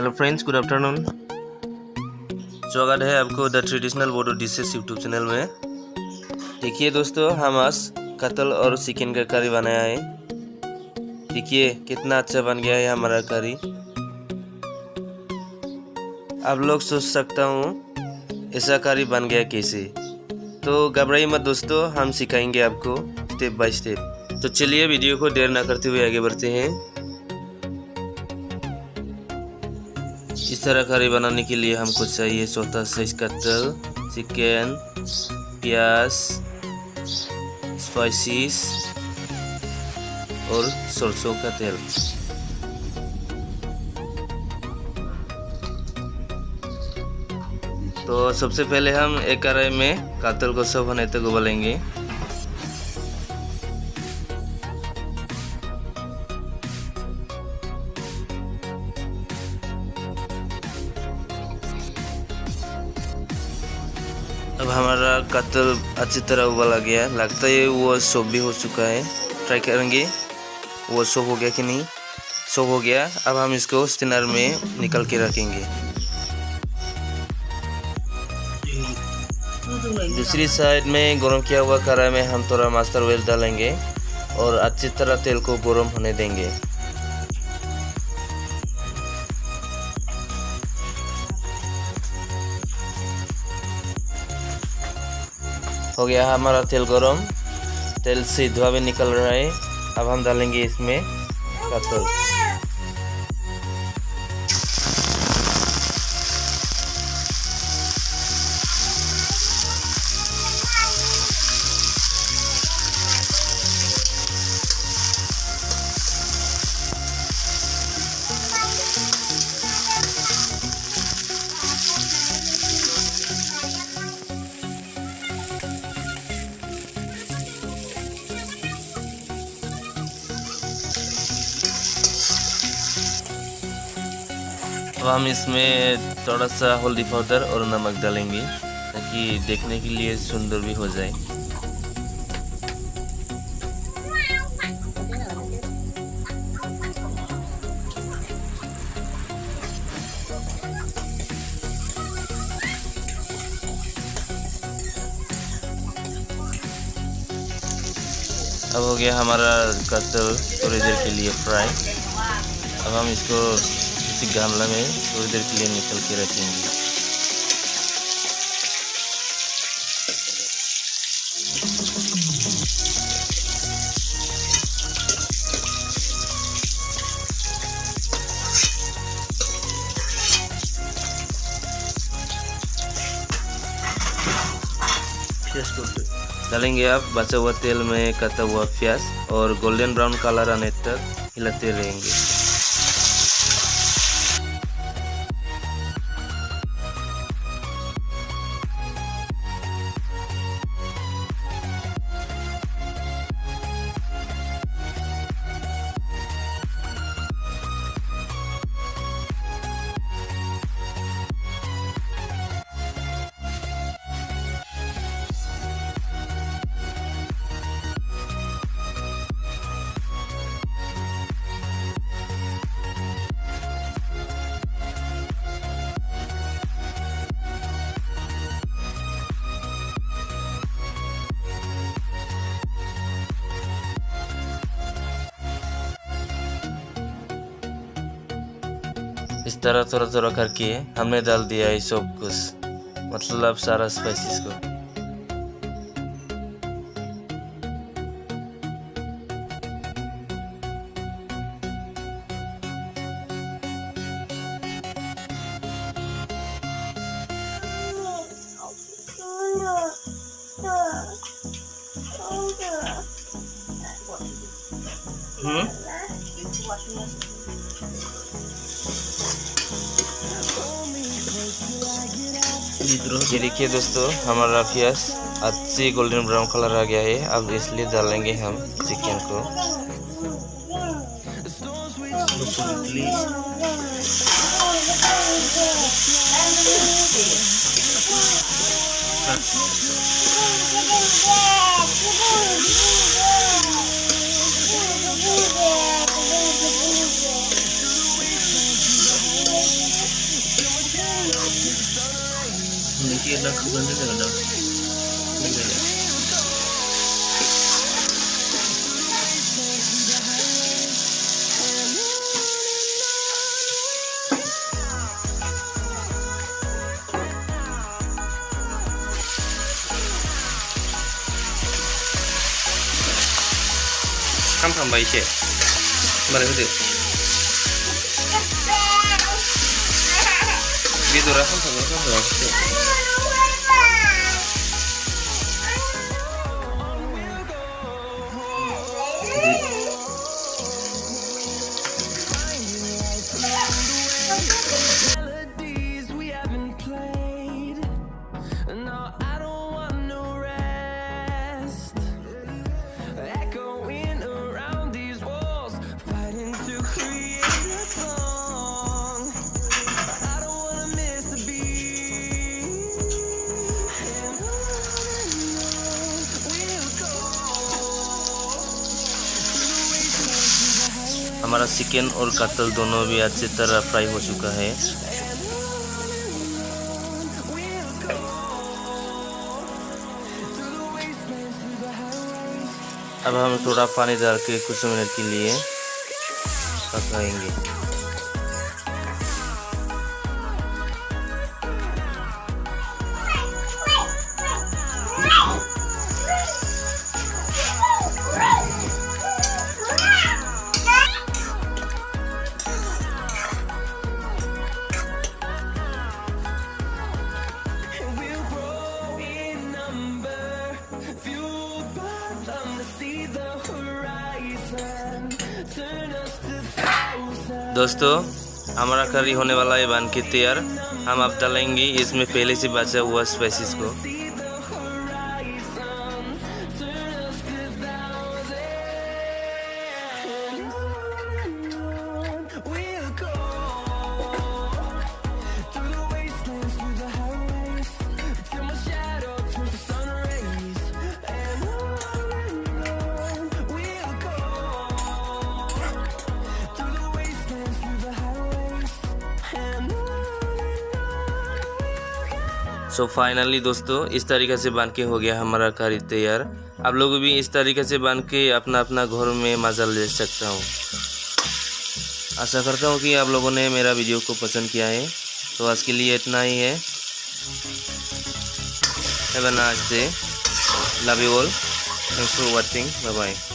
Hello friends, good afternoon. स्वागत है आपको the traditional Bodo dishes YouTube channel में। देखिए दोस्तों, हम आज कतल और चिकन का करी बनाया है। देखिए कितना अच्छा बन गया है हमारा करी। आप लोग सोच सकता हूँ ऐसा करी बन गया कैसे, तो घबराइए मत दोस्तों, हम सिखाएंगे आपको स्टेप बाय स्टेप। तो चलिए वीडियो को देर ना करते हुए आगे बढ़ते हैं। इस तरह करी बनाने के लिए हमको चाहिए छोटा साइज कटल, चिकन, प्याज, स्पाइसेस और सरसों का तेल। तो सबसे पहले हम एक कढ़ाई में कटल को सब होने तक उबालेंगे। अब हमारा कतल अच्छी तरह उबाला गया, लगता है वो सब भी हो चुका है। ट्राई करेंगे वो सब हो गया कि नहीं। सब हो गया। अब हम इसको स्टिनर में निकल के रखेंगे। दूसरी साइड में गरम किया हुआ कढ़ाई में हम थोड़ा मस्टर्ड ऑयल डालेंगे और अच्छी तरह तेल को गरम होने देंगे। हो गया हमारा तेल गरम, तेल से धुआं भी निकल रहा है। अब हम डालेंगे इसमें कतल। अब हम इसमें थोड़ा सा हल्दी पाउडर और नमक डालेंगे ताकि देखने के लिए सुंदर भी हो जाए। अब हो गया हमारा कतल थोड़ी देर के लिए फ्राई। अब हम इसको किसी गामला में थोड़ी देर के लिए निकल के रखेंगे। डालेंगे आप बचा हुआ तेल में कटा हुआ प्याज और गोल्डन ब्राउन कलर आने तक हिलाते रहेंगे। इस तरह थोड़ा थोड़ा करके हमने डाल दिया है सब कुछ, मतलब सारा स्पाइसेस को। ये देखिए दोस्तों, हमारा प्याज अच्छी गोल्डन ब्राउन कलर आ गया है। अब इसलिए डालेंगे हम चिकन को। kita kebantu dengan dong. Kampang bayi sih, mana itu? Gitu rasanya sama sih. हमारा चिकन और कतल दोनों भी अच्छी तरह फ्राई हो चुका है। अब हम थोड़ा पानी डाल के कुछ मिनट के लिए पकाएंगे। दोस्तों हमारा करी होने वाला है बन के तैयार। हम अब डालेंगे इसमें पहले से बचा हुआ स्पाइसेस को। सो फाइनली दोस्तों इस तरीके से बन के हो गया हमारा करी तैयार। आप लोग भी इस तरीके से बन के अपना अपना घर में मज़ा ले सकता हूँ। आशा करता हूँ कि आप लोगों ने मेरा वीडियो को पसंद किया है। तो आज के लिए इतना ही है। Have a nice day, love you all, thanks for watching, bye bye.